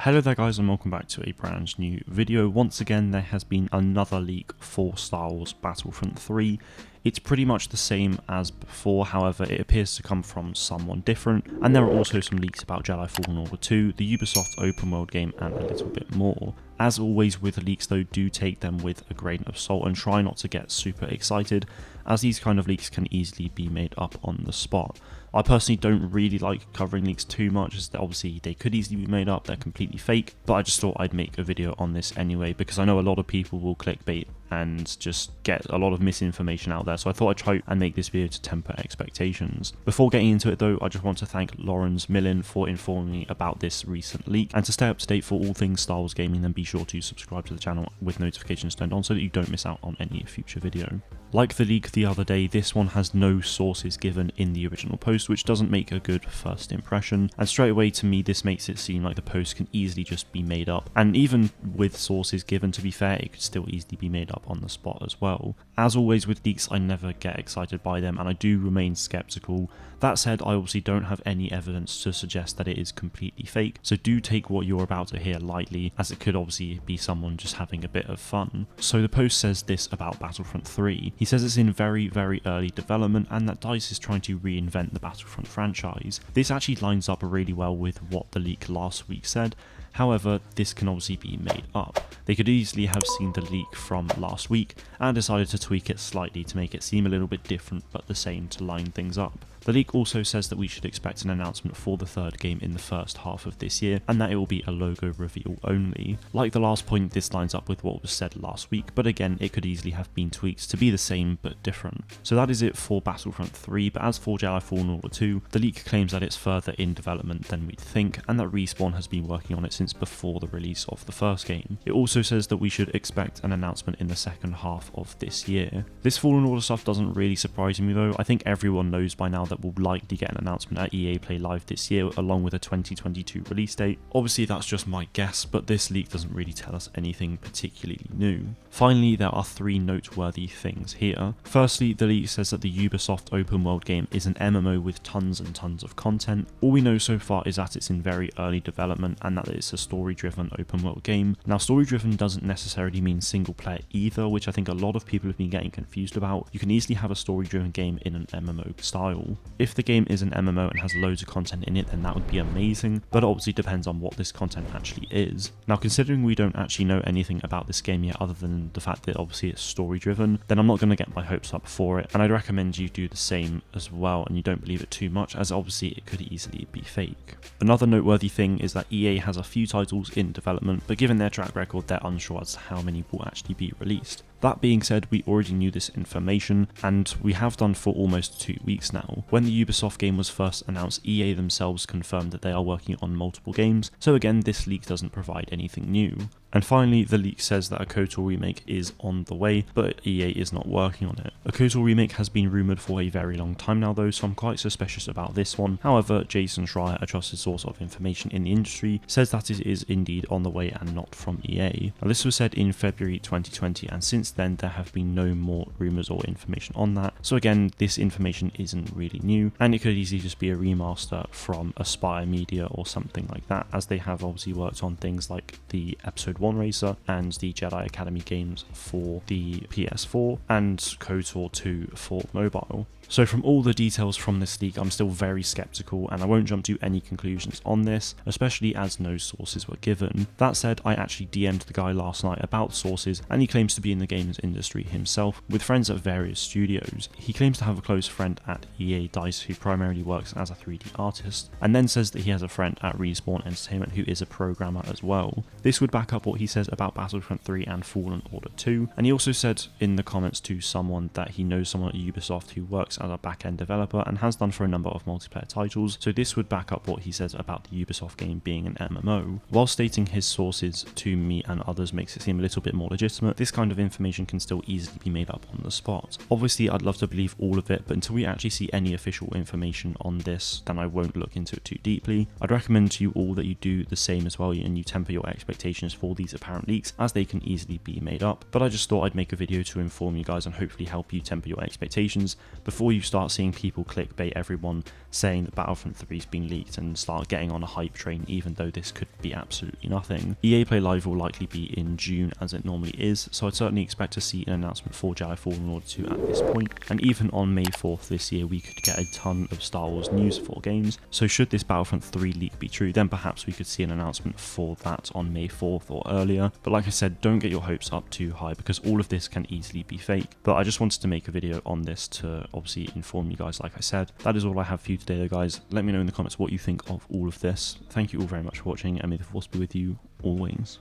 Hello there guys and welcome back to a brand new video. Once again there has been another leak for Star Wars Battlefront 3. It's pretty much the same as before, however it appears to come from someone different, and there are also some leaks about Jedi Fallen Order 2, the Ubisoft open world game, and a little bit more. As always with leaks though, do take them with a grain of salt and try not to get super excited, as these kind of leaks can easily be made up on the spot. I personally don't really like covering leaks too much, as obviously they could easily be made up, they're completely fake, but I just thought I'd make a video on this anyway because I know a lot of people will clickbait and just get a lot of misinformation out there, so I thought I'd try and make this video to temper expectations. Before getting into it though, I just want to thank Lawrence Millen for informing me about this recent leak, and to stay up to date for all things Star Wars gaming then be sure to subscribe to the channel with notifications turned on so that you don't miss out on any future video. Like the leak the other day, this one has no sources given in the original post, which doesn't make a good first impression, and straight away to me this makes it seem like the post can easily just be made up, and even with sources given, to be fair, it could still easily be made up on the spot as well. As always with leaks, I never get excited by them and I do remain skeptical. That said, I obviously don't have any evidence to suggest that it is completely fake, so do take what you're about to hear lightly, as it could obviously be someone just having a bit of fun. So the post says this about Battlefront 3. He says it's in very early development and that DICE is trying to reinvent the Battlefront franchise. This actually lines up really well with what the leak last week said. However, this can obviously be made up. They could easily have seen the leak from last week and decided to tweak it slightly to make it seem a little bit different but the same to line things up. The leak also says that we should expect an announcement for the third game in the first half of this year, and that it will be a logo reveal only. Like the last point, this lines up with what was said last week, but again it could easily have been tweaked to be the same but different. So that is it for Battlefront 3, but as for Jedi Fallen Order 2, the leak claims that it's further in development than we'd think, and that Respawn has been working on it since before the release of the first game. It also says that we should expect an announcement in the second half of this year. This Fallen Order stuff doesn't really surprise me though. I think everyone knows by now that we'll likely get an announcement at EA Play Live this year along with a 2022 release date. Obviously that's just my guess, but this leak doesn't really tell us anything particularly new. Finally, there are three noteworthy things here. Firstly, the leak says that the Ubisoft open world game is an MMO with tons and tons of content. All we know so far is that it's in very early development and that it's a story-driven open world game. Now, story-driven doesn't necessarily mean single player either, which I think a lot of people have been getting confused about. You can easily have a story-driven game in an MMO style. If the game is an MMO and has loads of content in it, then that would be amazing, but it obviously depends on what this content actually is. Now, considering we don't actually know anything about this game yet other than the fact that obviously it's story-driven, then I'm not going to get my hopes up for it, and I'd recommend you do the same as well and you don't believe it too much, as obviously it could easily be fake. Another noteworthy thing is that EA has a few titles in development, but given their track record, they're unsure as to how many will actually be released. That being said, we already knew this information, and we have done for almost 2 weeks now. When the Ubisoft game was first announced, EA themselves confirmed that they are working on multiple games, so again this leak doesn't provide anything new. And finally, the leak says that a KOTOR remake is on the way, but EA is not working on it. A KOTOR remake has been rumoured for a very long time now though, so I'm quite suspicious about this one. However, Jason Schreier, a trusted source of information in the industry, says that it is indeed on the way and not from EA. Now, this was said in February 2020, and since then there have been no more rumours or information on that. So again, this information isn't really new, and it could easily just be a remaster from Aspire Media or something like that, as they have obviously worked on things like the Episode 1 Racer and the Jedi Academy games for the PS4 and KOTOR 2 for mobile. So from all the details from this leak, I'm still very skeptical and I won't jump to any conclusions on this, especially as no sources were given. That said, I actually DM'd the guy last night about sources, and he claims to be in the games industry himself with friends at various studios. He claims to have a close friend at EA DICE who primarily works as a 3D artist, and then says that he has a friend at Respawn Entertainment who is a programmer as well. This would back up what he says about Battlefront 3 and Fallen Order 2, and he also said in the comments to someone that he knows someone at Ubisoft who works as a back-end developer and has done for a number of multiplayer titles, so this would back up what he says about the Ubisoft game being an MMO. While stating his sources to me and others makes it seem a little bit more legitimate, this kind of information can still easily be made up on the spot. Obviously, I'd love to believe all of it, but until we actually see any official information on this, then I won't look into it too deeply. I'd recommend to you all that you do the same as well and you temper your expectations for these apparent leaks, as they can easily be made up, but I just thought I'd make a video to inform you guys and hopefully help you temper your expectations before you start seeing people clickbait everyone saying that Battlefront 3 has been leaked and start getting on a hype train, even though this could be absolutely nothing. EA Play Live will likely be in June as it normally is, so I'd certainly expect to see an announcement for Jedi Fallen Order 2 at this point. And even on May 4th this year, we could get a ton of Star Wars news for games. So should this Battlefront 3 leak be true, then perhaps we could see an announcement for that on May 4th or earlier. But like I said, don't get your hopes up too high because all of this can easily be fake. But I just wanted to make a video on this to obviously inform you guys, like I said. That is all I have for you today though, guys. Let me know in the comments what you think of all of this. Thank you all very much for watching, and may the force be with you always.